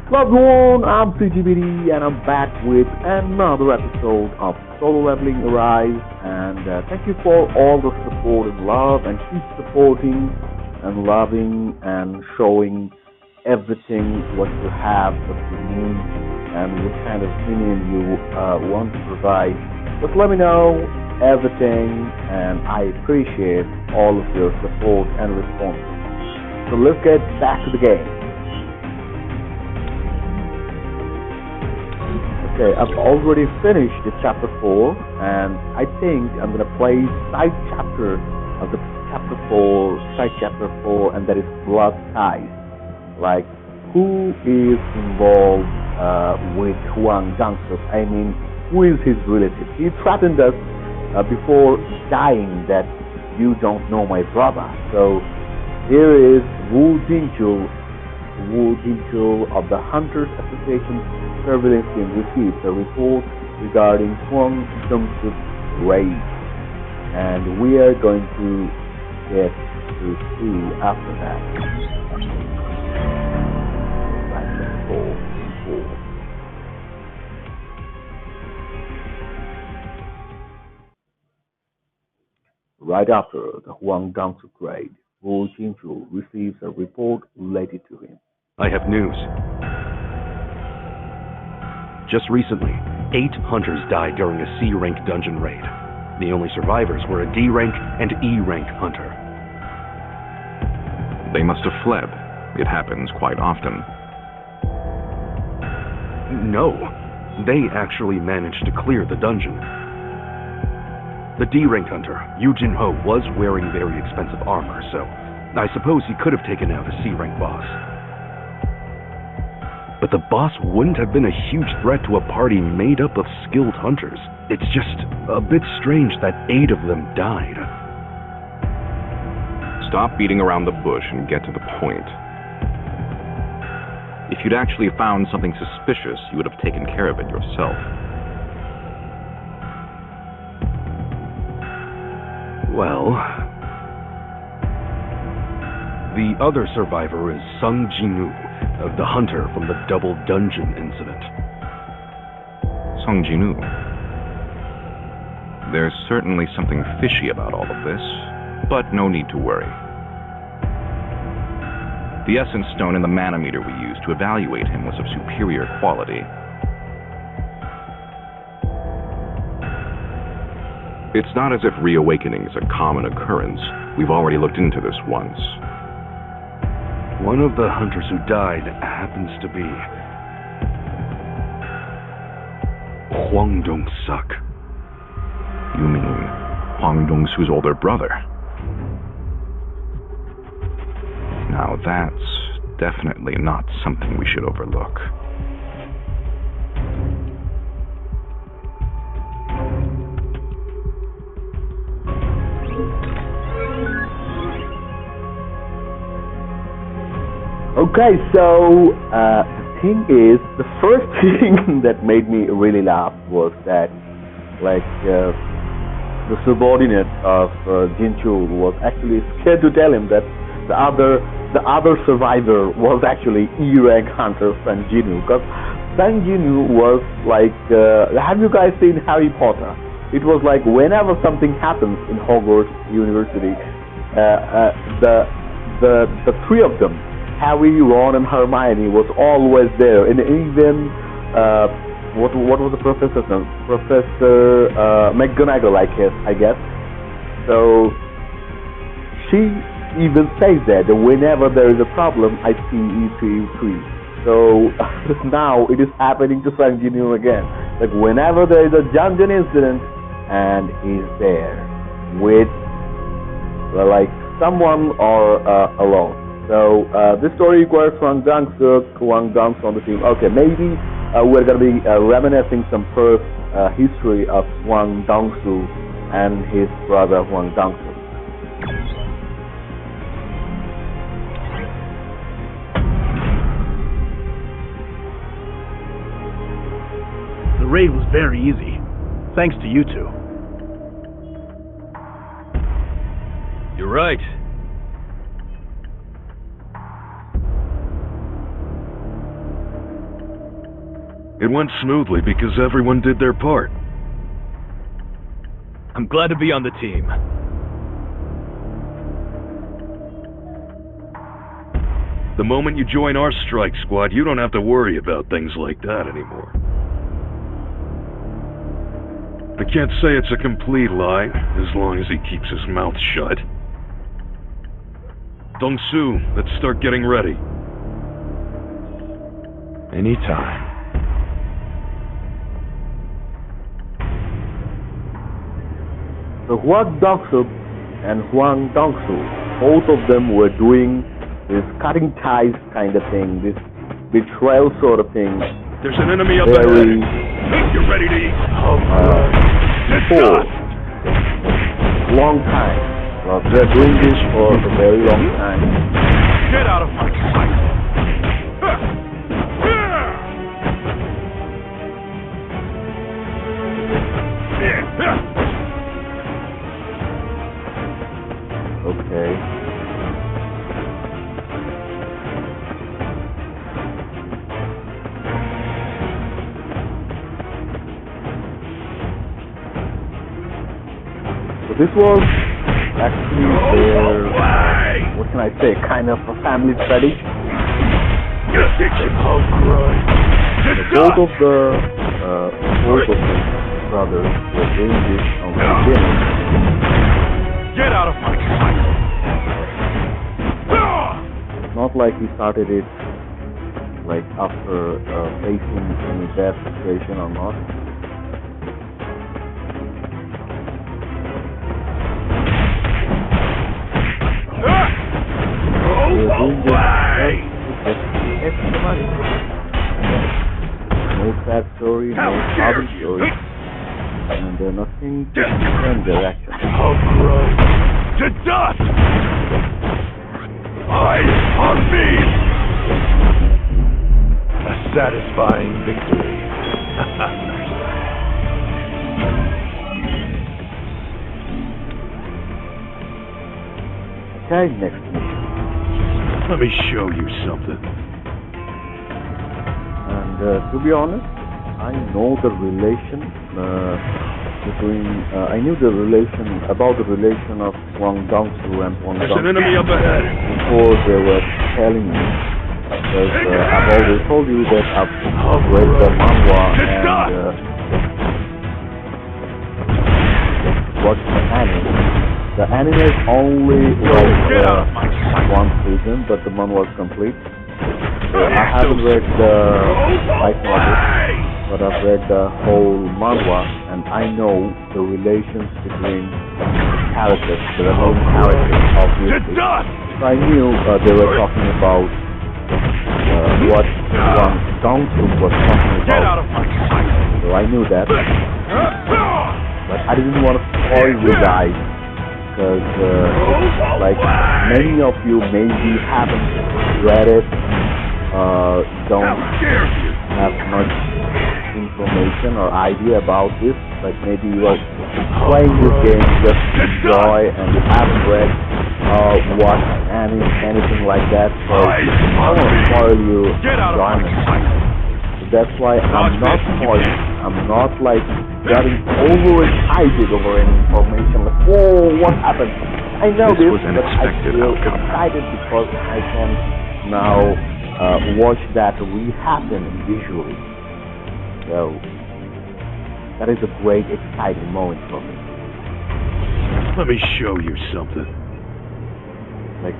Loved one, I'm CGBD and I'm back with another episode of Solo Leveling Arise. And thank you for all the support and love, and keep supporting and loving and showing everything what you have, what you need, and what kind of opinion you want to provide. Just let me know everything, and I appreciate all of your support and response. So let's get back to the game. Okay, I've already finished the chapter 4, and I think I'm gonna play side chapter of the chapter 4, side chapter 4, and that is blood ties. Like, who is involved with Hwang Dongsuk? I mean, who is his relative? He threatened us before dying that you don't know my brother. So here is Wu Jinchul of the Hunters Association surveillance team received a report regarding Hwang Dongsuk's raid, and we are going to get to see after that. Right after the Hwang Dongsuk raid, Wu Jinchul receives a report related to him. I have news. Just recently, 8 hunters died during a C-rank dungeon raid. The only survivors were a D-rank and E-rank hunter. They must have fled. It happens quite often. No, they actually managed to clear the dungeon. The D-rank hunter, Yujin Ho, was wearing very expensive armor, so I suppose he could have taken out a C-rank boss. But the boss wouldn't have been a huge threat to a party made up of skilled hunters. It's just a bit strange that 8 of them died. Stop beating around the bush and get to the point. If you'd actually found something suspicious, you would have taken care of it yourself. Well, the other survivor is Sung Jinu, the hunter from the double dungeon incident. Sung Jinu. There's certainly something fishy about all of this, but no need to worry. The essence stone and the mana meter we used to evaluate him was of superior quality. It's not as if reawakening is a common occurrence. We've already looked into this once. One of the hunters who died happens to be Hwang Dongsuk. You mean Hwang Dongsoo's older brother? Now that's definitely not something we should overlook. Okay, so the thing is, the first thing that made me really laugh was that, like, the subordinate of Jinchul was actually scared to tell him that the other survivor was actually E-rank hunter Sang Jinu, because Sang Jinu was like, have you guys seen Harry Potter? It was like whenever something happens in Hogwarts University, the three of them, Harry, Ron, and Hermione, was always there, and even what was the professor's name? Professor McGonagall, I guess. So she even says that whenever there is a problem, I see E3. So now it is happening to Sang Jinu again. Like whenever there is a dungeon incident, and he's there with like someone or alone. So this story requires Hwang Dongsuk on the team. Okay, maybe we're going to be reminiscing some first history of Hwang Dongsoo and his brother Hwang Dongsuk. The raid was very easy, thanks to you two. You're right. It went smoothly because everyone did their part. I'm glad to be on the team. The moment you join our strike squad, you don't have to worry about things like that anymore. I can't say it's a complete lie, as long as he keeps his mouth shut. Dongsoo, let's start getting ready. Anytime. So Hwang Dongsuk and Hwang Dongsoo, both of them were doing this cutting ties kind of thing, this betrayal sort of thing. There's an enemy up ahead. You're ready to eat. For a long time. Well, they're doing this for a very long time. Get out of my sight. Okay. So this was actually their, what can I say, kind of a family tradition. Both of the brothers were doing this on the beginning. Get out of my sight! It's not like he started it like after facing any bad situation or not. No sad story, no problem story, and nothing to change their action. How gross! To dust! Eyes on me! A satisfying victory. Okay, next mission. Let me show you something. And to be honest, I know the relation I knew the relation about the relation of Hwang Dongsoo and Hwang There's an Dongsuk enemy up ahead. before they were telling me. Because I've already told you that I've read the manhwa and watched the anime. The anime is only one season, but the manhwa is complete. I haven't read the light novel, but I've read the whole manhwa, and I know the relations between characters, the main characters, obviously. So I knew they were talking about what Hwang Dongsuk was talking about. So I knew that. But I didn't want to spoil you guys, because like many of you maybe haven't read it, don't have much information or idea about this, but maybe you are playing this game just to enjoy and you haven't read watched anything like that, so I don't want to spoil you enjoyment. So that's why I'm not spoiling. I'm not like getting overexcited over any information like, oh, what happened? I know this, but I feel excited because I can now watch that rehappen visually. So that is a great, exciting moment for me. Let me show you something. Like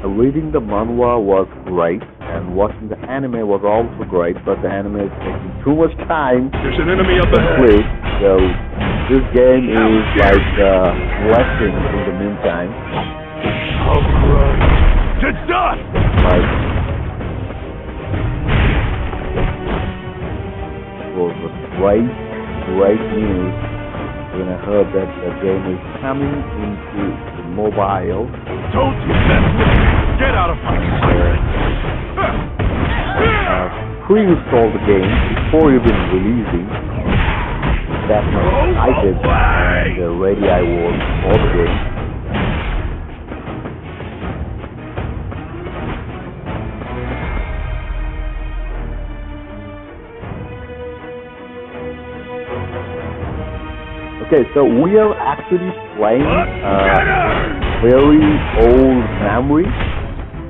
reading the manhwa was great, and watching the anime was also great, but the anime is taking too much time. There's an enemy up to ahead. play, so this game is like blessing in the meantime. Oh, gross. To dust! Like, it was a great news when I heard that the game is coming into the mobile. Don't you mess with me! Get out of my sight! Pre-install the game before even releasing. That much I did, and ready I was for the game. Okay, so we are actually playing very old memory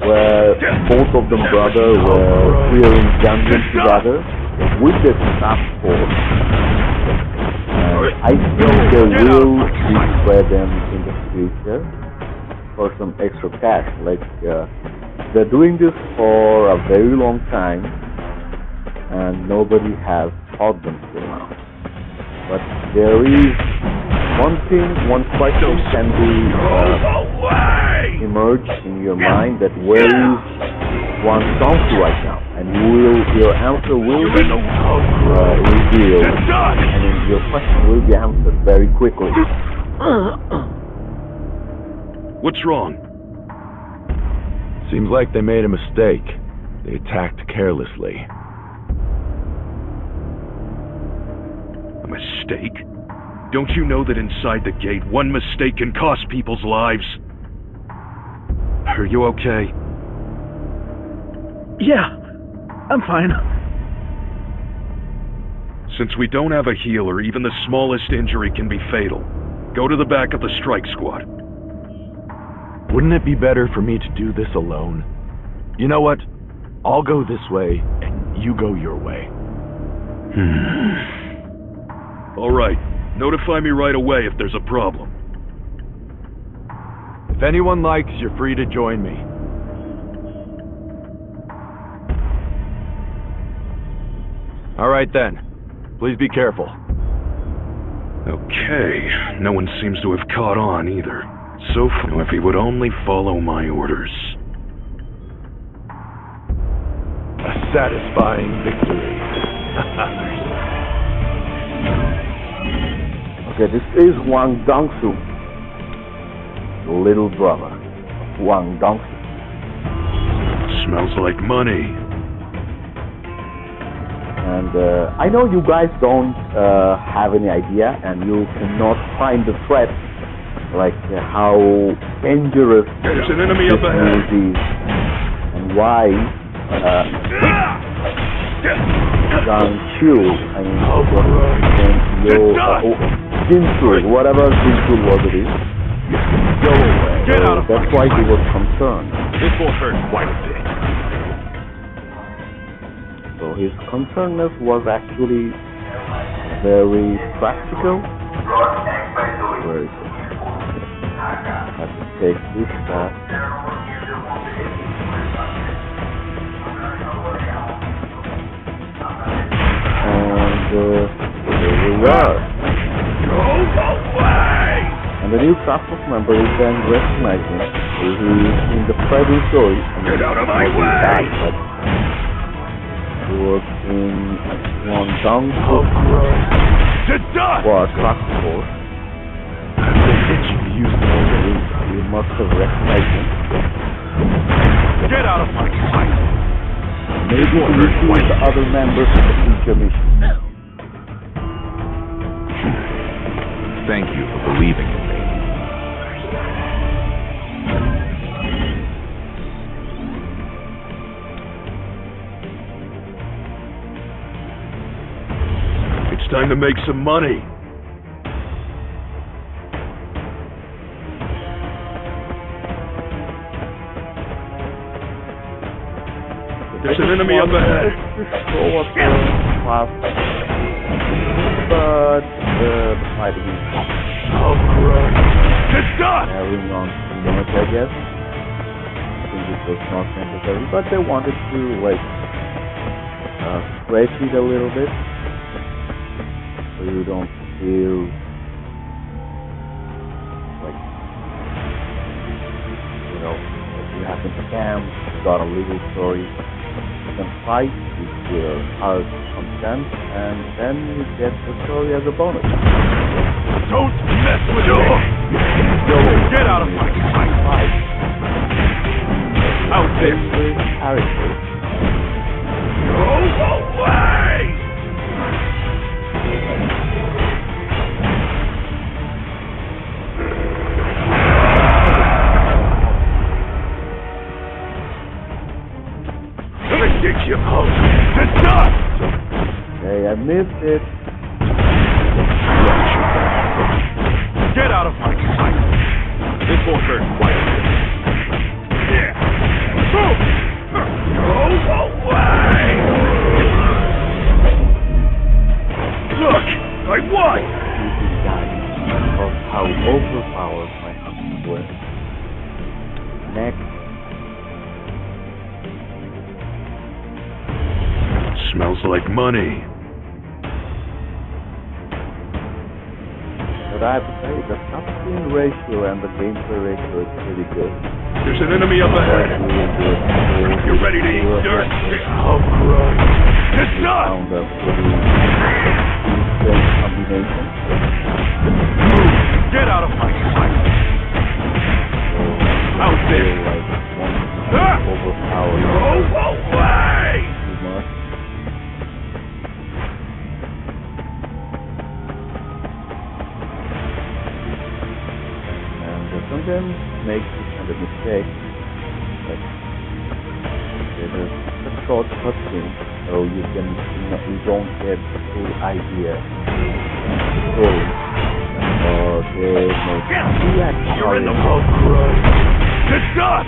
where both of them brothers were clearing dungeons together with the task force. And I think they will betray them in the future for some extra cash. Like they're doing this for a very long time and nobody has caught them till now. But there is one question can be emerge in your mind, that where is Hwang Dongsoo right now, and your answer will be revealed, and your question will be answered very quickly. What's wrong? Seems like they made a mistake. They attacked carelessly. A mistake? Don't you know that inside the gate, one mistake can cost people's lives? Are you okay? Yeah, I'm fine. Since we don't have a healer, even the smallest injury can be fatal. Go to the back of the strike squad. Wouldn't it be better for me to do this alone? You know what? I'll go this way, and you go your way. All right. Notify me right away if there's a problem. If anyone likes, you're free to join me. All right then. Please be careful. Okay. No one seems to have caught on either. So far, if he would only follow my orders. A satisfying victory. Okay, this is Hwang Dongsoo, the little brother of Hwang Dongsuk. Smells like money. And I know you guys don't have any idea, and you cannot find the threat, like how dangerous There's an enemy this up ahead. news is, and why Chu, I mean, what Jinsul, whatever Jinsul was it is. Go away. Get out of That's why he was concerned. This will hurt quite a bit. So his concernedness was actually very practical. Where is it? I have to take this back. And here we are. And the new task force member is then recognizing he is in the present story. Get out of my way! But he was in Hwang Dongsuk task force. They hit you to use the You must have recognized him. Get out of my sight! Maybe to recruit the other members of the future mission. Thank you for believing in me. It's time to make some money. There's an enemy up ahead. But the fighting is carrying on too much, I guess. I think it was not necessary, but they wanted to like stretch it a little bit so you don't feel like, you know, you have been scammed, got a legal story. You can fight with your heart content, and then you get the story as a bonus. Don't mess with me! Get out of my sight! Out there! Character. Go away! Okay, I missed it. Get out of my sight! This won't hurt quite a bit. Go away! Look! I won! Of how overpowered my husband was. Next. Smells like money. But I have to say, the cutscene ratio and the gameplay ratio is pretty good. There's an enemy up ahead. You ready to eat dirt? Oh, gross. It's not! Found a pretty strange combination. Move! Get out of my sight! Out there! Overpowered. Go away! Too much. And sometimes make this kind of mistake. Like, there's a short cutscene, so you don't get the full idea of the story. Or there's no reaction. You're in the wrong road! It's not!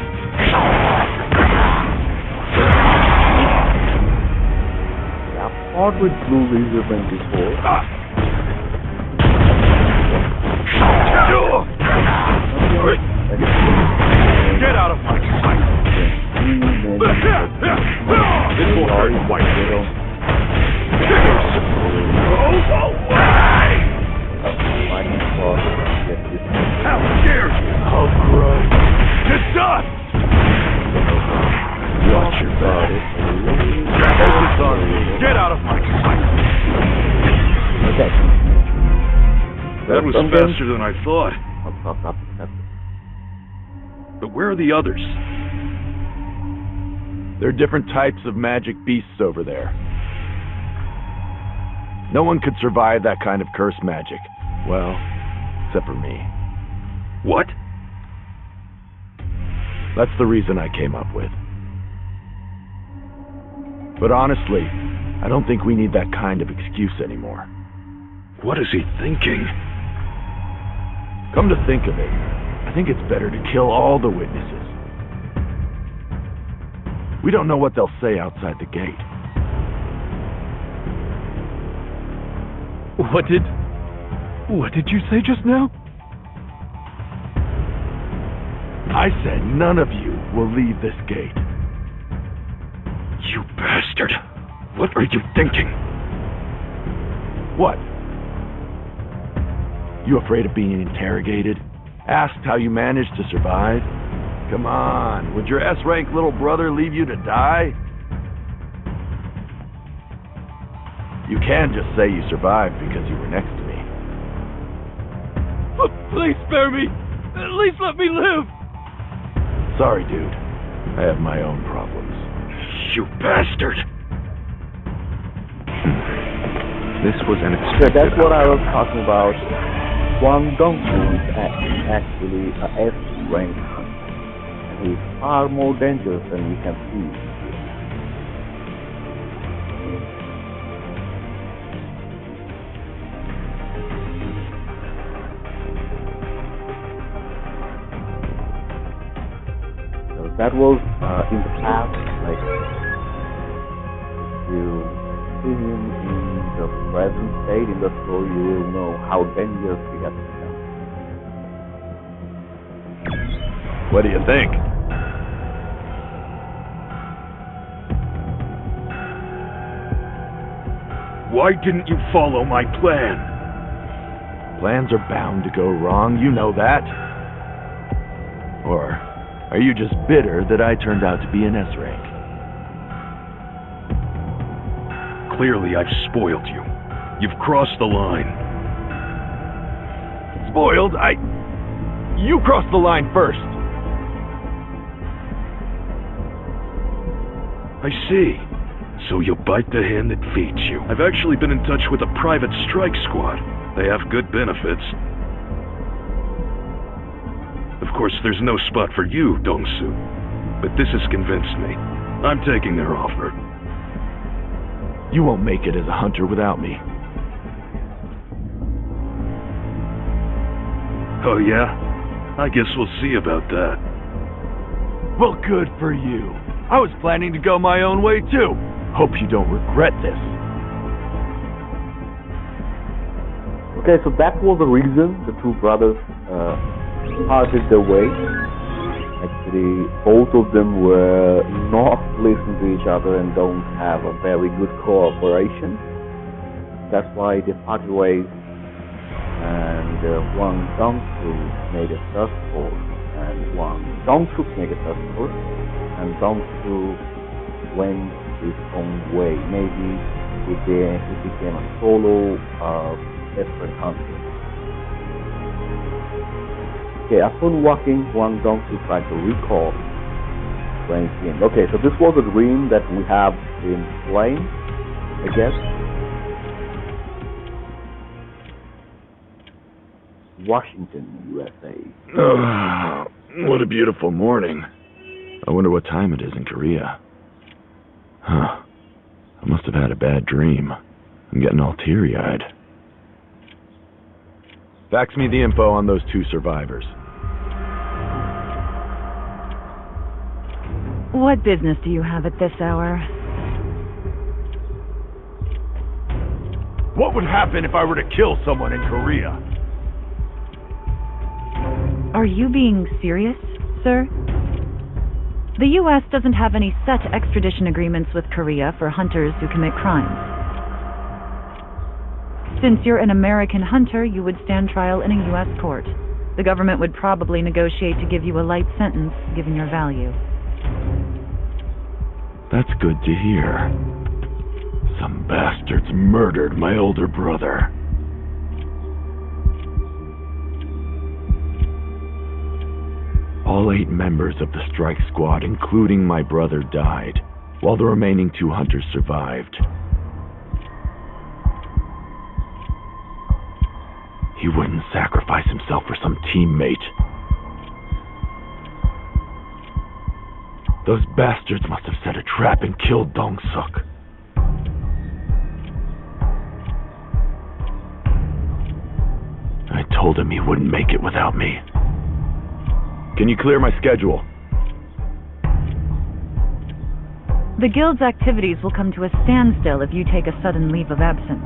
I've fought with Blue Lizardmen before. Get out of my sight! This won't hurt quite a bit. Go away! How dare you! Oh, gross. It's not! Watch your back. Focus on me. Get out of my sight! Okay. That was faster than I thought. Up. But where are the others? There are different types of magic beasts over there. No one could survive that kind of cursed magic. Well, except for me. What? That's the reason I came up with. But honestly, I don't think we need that kind of excuse anymore. What is he thinking? Come to think of it, I think it's better to kill all the witnesses. We don't know what they'll say outside the gate. What did you say just now? I said none of you will leave this gate. You bastard! What are you thinking? What? You afraid of being interrogated? Asked how you managed to survive? Come on, would your S-rank little brother leave you to die? You can just say you survived because you were next to me. Please spare me! At least let me live! Sorry, dude. I have my own problems. You bastard! This was an So expected that's what I outcome. was talking about. Hwang Dongsuk is actually a S-rank hunter. And he's far more dangerous than you can see. So that was in the past, like, if you see him in the present state in the story, you will know how dangerous he has become. What do you think? Why didn't you follow my plan? Plans are bound to go wrong, you know that. Or are you just bitter that I turned out to be an S-rank? Clearly, I've spoiled you. You've crossed the line. Spoiled? You crossed the line first. I see. So you bite the hand that feeds you. I've actually been in touch with a private strike squad. They have good benefits. Of course, there's no spot for you, Dongsoo. But this has convinced me. I'm taking their offer. You won't make it as a hunter without me. Oh yeah? I guess we'll see about that. Well, good for you. I was planning to go my own way too. Hope you don't regret this. Okay, so that was the reason the two brothers parted their way. Actually, both of them were not listening to each other and don't have a very good cooperation. That's why they parted ways. And Hwang Dongsoo made a task force, and Hwang Dongsuk made a task force, and Dongsoo went his own way. Maybe he became a solo different hunter. Okay, upon walking, Hwang Dongsoo tried to recall when he came. Okay, so this was a dream that we have been playing, I guess. Washington, USA. Oh, what a beautiful morning. I wonder what time it is in Korea. Huh. I must have had a bad dream. I'm getting all teary-eyed. Fax me the info on those two survivors. What business do you have at this hour? What would happen if I were to kill someone in Korea? Are you being serious, sir? The U.S. doesn't have any set extradition agreements with Korea for hunters who commit crimes. Since you're an American hunter, you would stand trial in a U.S. court. The government would probably negotiate to give you a light sentence, given your value. That's good to hear. Some bastards murdered my older brother. All 8 members of the strike squad, including my brother, died, while the remaining 2 hunters survived. He wouldn't sacrifice himself for some teammate. Those bastards must have set a trap and killed Dongsuk. I told him he wouldn't make it without me. Can you clear my schedule? The Guild's activities will come to a standstill if you take a sudden leave of absence.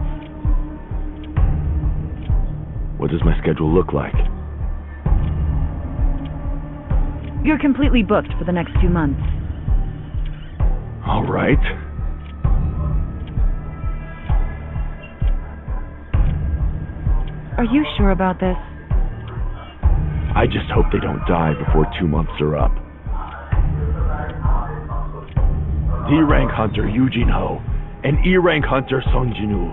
What does my schedule look like? You're completely booked for the next 2 months. All right. Are you sure about this? I just hope they don't die before 2 months are up. D-rank hunter Yujin Ho and E-rank hunter Sung Jin-woo.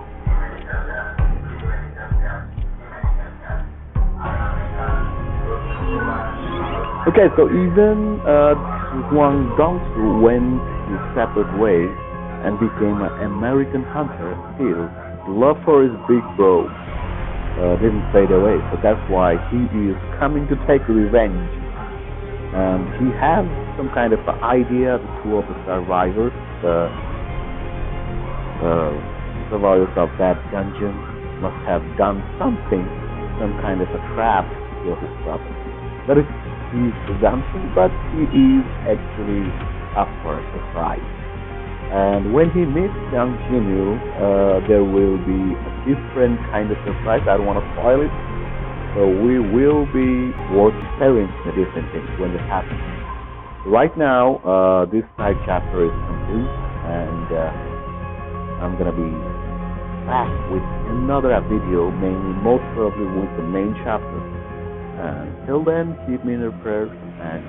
Okay, so even Hwang Dongsoo went his separate ways and became an American hunter, still love for his big bro didn't fade away. So that's why he is coming to take revenge. And he has some kind of idea. The 2 of the survivors, survivors of that dungeon, must have done something, some kind of a trap for his brother. That is his presumption, but he is actually up for a surprise. And when he meets young Jinyu, there will be a different kind of surprise. I don't want to spoil it. So we will be experiencing the different things when it happens. Right now, this side chapter is complete, and I'm going to be back with another video, mainly most probably with the main chapter. And till then, keep me in your prayers and